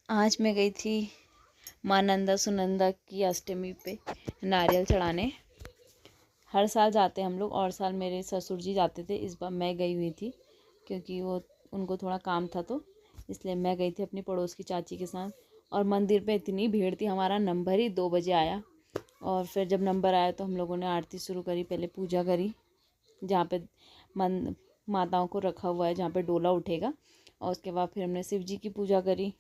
आज मैं गई थी माँ नंदा सुनंदा की अष्टमी पे नारियल चढ़ाने। हर साल जाते हम लोग, और साल मेरे ससुर जी जाते थे, इस बार मैं गई हुई थी क्योंकि वो उनको थोड़ा काम था, तो इसलिए मैं गई थी अपनी पड़ोस की चाची के साथ। और मंदिर पे इतनी भीड़ थी, हमारा नंबर ही 2 बजे आया। और फिर जब नंबर आया तो हम लोगों ने आरती शुरू करी। पहले पूजा करी जहाँ पे माताओं को रखा हुआ है, जहाँ पे डोला उठेगा। और उसके बाद फिर हमने शिव जी की पूजा करी।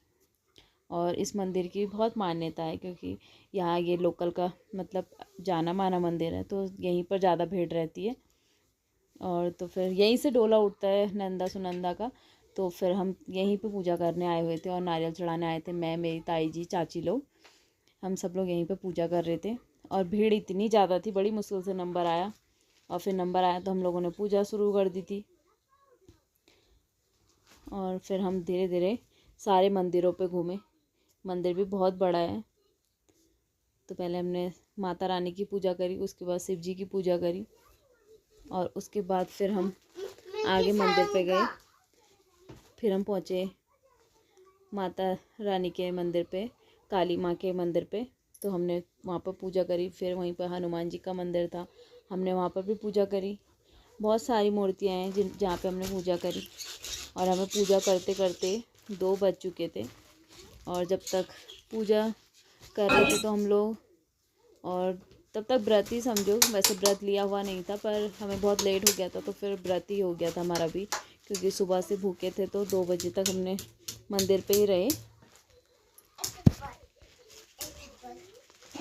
और इस मंदिर की बहुत मान्यता है क्योंकि यहाँ ये लोकल का मतलब जाना माना मंदिर है, तो यहीं पर ज़्यादा भीड़ रहती है। और तो फिर यहीं से डोला उठता है नंदा सुनंदा का। तो फिर हम यहीं पे पूजा करने आए हुए थे और नारियल चढ़ाने आए थे। मैं, मेरी ताई जी, चाची लोग, हम सब लोग यहीं पे पूजा कर रहे थे। और भीड़ इतनी ज़्यादा थी, बड़ी मुश्किल से नंबर आया। और फिर नंबर आया तो हम लोगों ने पूजा शुरू कर दी थी। और फिर हम धीरे धीरे सारे मंदिरों पे घूमे। मंदिर भी बहुत बड़ा है। तो पहले हमने माता रानी की पूजा करी, उसके बाद शिव जी की पूजा करी, और उसके बाद फिर हम आगे मंदिर पे गए। फिर हम पहुँचे माता रानी के मंदिर पे, काली माँ के मंदिर पे। तो हमने वहाँ पर पूजा करी। फिर वहीं पर हनुमान जी का मंदिर था, हमने वहाँ पर भी पूजा करी। बहुत सारी मूर्तियाँ हैं जहाँ पे हमने पूजा करी। और हमें पूजा करते करते 2 बज चुके थे। और जब तक पूजा कर रहे थे तो हम लोग, और तब तक व्रत ही समझो, वैसे व्रत लिया हुआ नहीं था, पर हमें बहुत लेट हो गया था तो फिर व्रत ही हो गया था हमारा भी, क्योंकि सुबह से भूखे थे। तो 2 बजे तक हमने मंदिर पे ही रहे।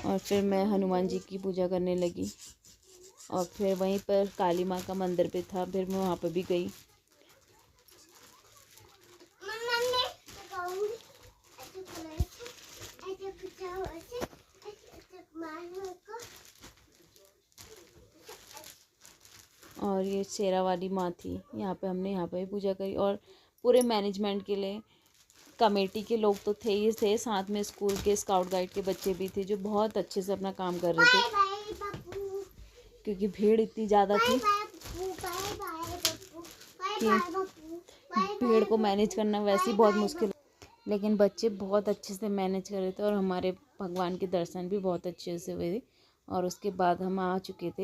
और फिर मैं हनुमान जी की पूजा करने लगी। और फिर वहीं पर काली माँ का मंदिर पे था, फिर मैं वहाँ पर भी गई। और ये शेरा वाली माँ थी, यहाँ पे हमने यहाँ पे भी पूजा करी। और पूरे मैनेजमेंट के लिए कमेटी के लोग तो थे ही थे, साथ में स्कूल के स्काउट गाइड के बच्चे भी थे जो बहुत अच्छे से अपना काम कर रहे थे, क्योंकि भीड़ इतनी ज़्यादा थी कि भीड़ को मैनेज करना वैसे ही बहुत मुश्किल। लेकिन बच्चे बहुत अच्छे से मैनेज कर रहे थे और हमारे भगवान के दर्शन भी बहुत अच्छे से हुए थे। और उसके बाद हम आ चुके थे